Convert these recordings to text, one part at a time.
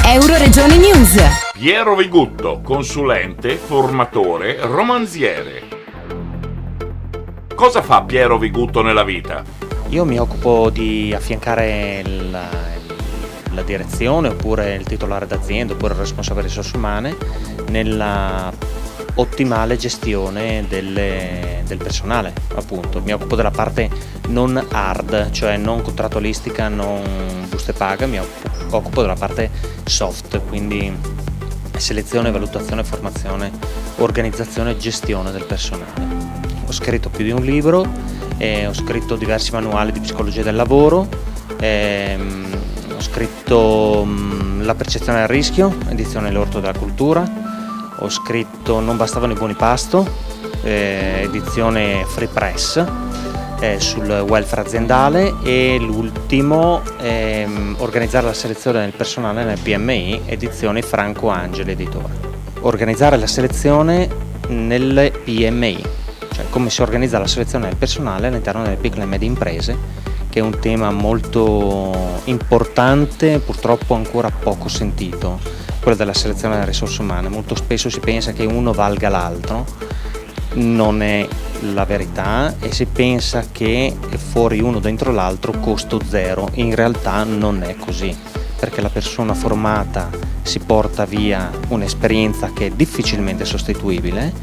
Euroregioni News. Piero Vigutto, consulente, formatore, romanziere. Cosa fa Piero Vigutto nella vita? Io mi occupo di affiancare la direzione, oppure il titolare d'azienda, oppure il responsabile risorse umane nella ottimale gestione del personale, appunto. Mi occupo della parte non hard, cioè non contrattualistica, non buste paga, mi occupo della parte soft, quindi selezione, valutazione, formazione, organizzazione e gestione del personale. Ho scritto più di un libro, ho scritto diversi manuali di psicologia del lavoro, ho scritto La percezione del rischio, edizione L'orto della cultura, ho scritto Non bastavano i buoni pasto, edizione Free Press, sul welfare aziendale, e l'ultimo Organizzare la selezione del personale nel PMI, edizione Franco Angeli editore. Organizzare la selezione nelle PMI, cioè come si organizza la selezione del personale all'interno delle piccole e medie imprese, che è un tema molto importante, purtroppo ancora poco sentito, quello della selezione delle risorse umane. Molto spesso si pensa che uno valga l'altro, non è la verità, e si pensa che fuori uno dentro l'altro costo zero. In realtà non è così, perché la persona formata si porta via un'esperienza che è difficilmente sostituibile,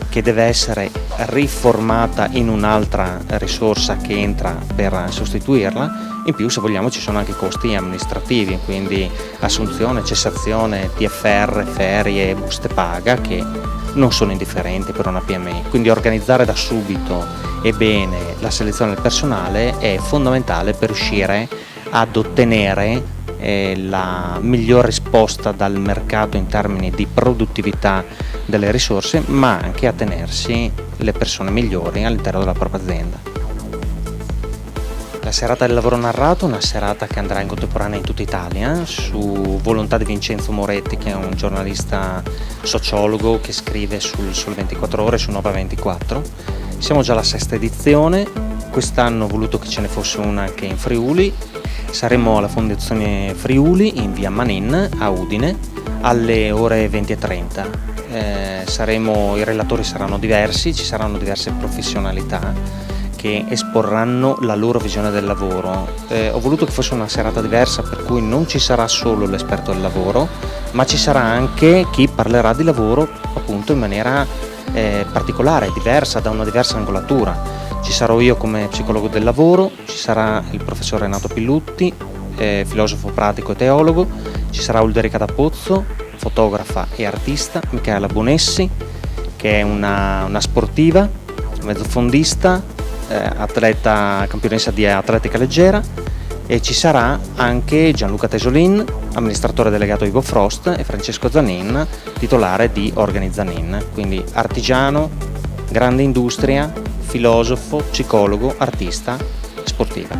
che deve essere riformata in un'altra risorsa che entra per sostituirla. In più, se vogliamo, ci sono anche costi amministrativi, quindi assunzione, cessazione, TFR, ferie, buste paga, che non sono indifferenti per una PMI. Quindi organizzare da subito e bene la selezione del personale è fondamentale per riuscire ad ottenere la miglior risposta dal mercato in termini di produttività delle risorse, ma anche a tenersi le persone migliori all'interno della propria azienda. La serata del lavoro narrato è una serata che andrà in contemporanea in tutta Italia, su volontà di Vincenzo Moretti, che è un giornalista sociologo che scrive sul Sole 24 Ore, su Nova 24. Siamo già alla 6ª edizione, quest'anno ho voluto che ce ne fosse una anche in Friuli. Saremo alla Fondazione Friuli in via Manin a Udine alle ore 20:30. I relatori saranno diversi, ci saranno diverse professionalità che esporranno la loro visione del lavoro. Ho voluto che fosse una serata diversa, per cui non ci sarà solo l'esperto del lavoro, ma ci sarà anche chi parlerà di lavoro appunto in maniera particolare, diversa, da una diversa angolatura. Ci sarò io come psicologo del lavoro, ci sarà il professor Renato Pillutti, filosofo pratico e teologo, ci sarà Ulderica D'Apozzo, fotografa e artista, Michaela Bonessi, che è una sportiva, mezzofondista, atleta, campionessa di atletica leggera, e ci sarà anche Gianluca Tesolin, amministratore delegato Ivo Frost, e Francesco Zanin, titolare di Organizzanin, quindi artigiano, grande industria, filosofo, psicologo, artista, sportiva.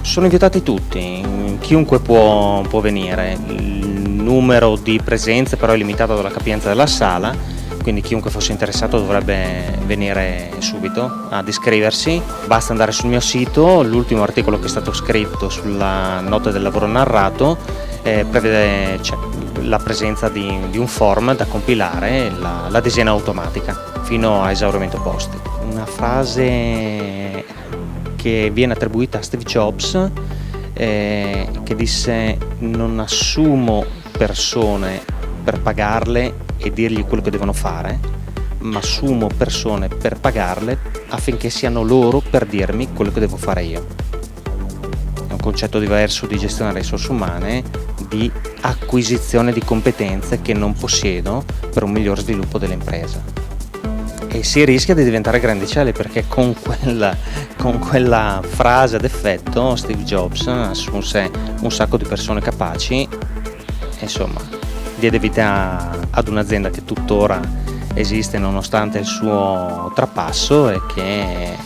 Sono invitati tutti, chiunque può venire. Il numero di presenze però è limitato dalla capienza della sala, quindi chiunque fosse interessato dovrebbe venire subito ad iscriversi. Basta andare sul mio sito, l'ultimo articolo che è stato scritto sulla notte del lavoro narrato prevede la presenza di un form da compilare, l'adesione automatica fino a esaurimento posti. Una frase che viene attribuita a Steve Jobs, che disse: non assumo persone per pagarle e dirgli quello che devono fare, ma assumo persone per pagarle affinché siano loro per dirmi quello che devo fare io. È un concetto diverso di gestione delle risorse umane, di acquisizione di competenze che non possiedo per un miglior sviluppo dell'impresa. E si rischia di diventare grandicelli, perché con quella frase ad effetto Steve Jobs assunse un sacco di persone capaci, insomma diede vita ad un'azienda che tuttora esiste nonostante il suo trapasso e che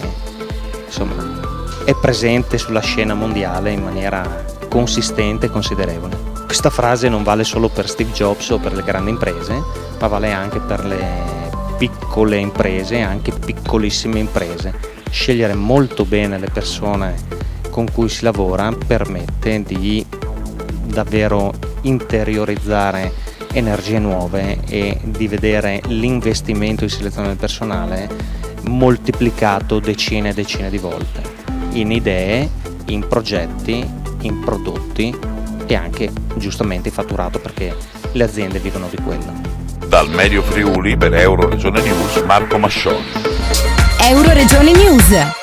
insomma è presente sulla scena mondiale in maniera consistente e considerevole. Questa frase non vale solo per Steve Jobs o per le grandi imprese, ma vale anche per le piccole imprese, anche piccolissime imprese. Scegliere molto bene le persone con cui si lavora permette di davvero interiorizzare energie nuove e di vedere l'investimento in selezione del personale moltiplicato decine e decine di volte, in idee, in progetti, in prodotti e anche giustamente fatturato, perché le aziende vivono di quello. Dal Medio Friuli per Euroregione News, Marco Mascioni. Euroregione News.